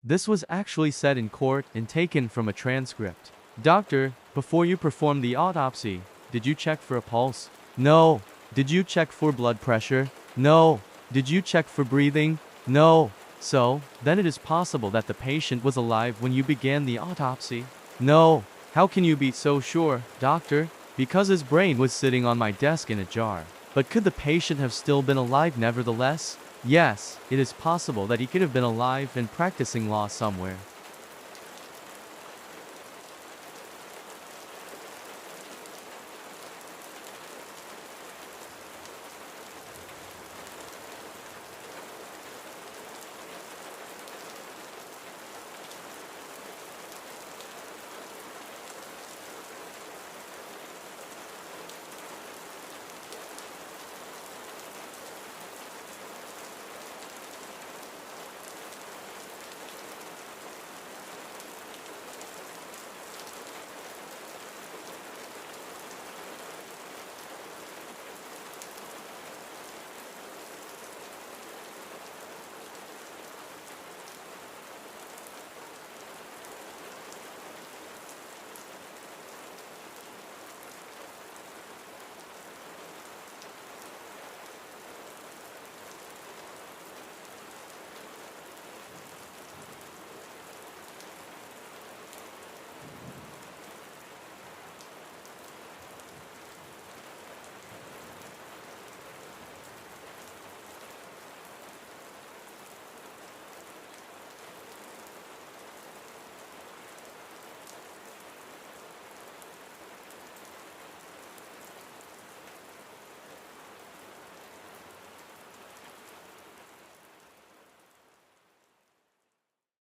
This was actually said in court and taken from a transcript. Doctor, before you performed the autopsy, did you check for a pulse? No. Did you check for blood pressure? No. Did you check for breathing? No. So, then it is possible that the patient was alive when you began the autopsy? No. How can you be so sure, doctor? Because his brain was sitting on my desk in a jar. But could the patient have still been alive nevertheless? Yes, it is possible that he could have been alive and practicing law somewhere.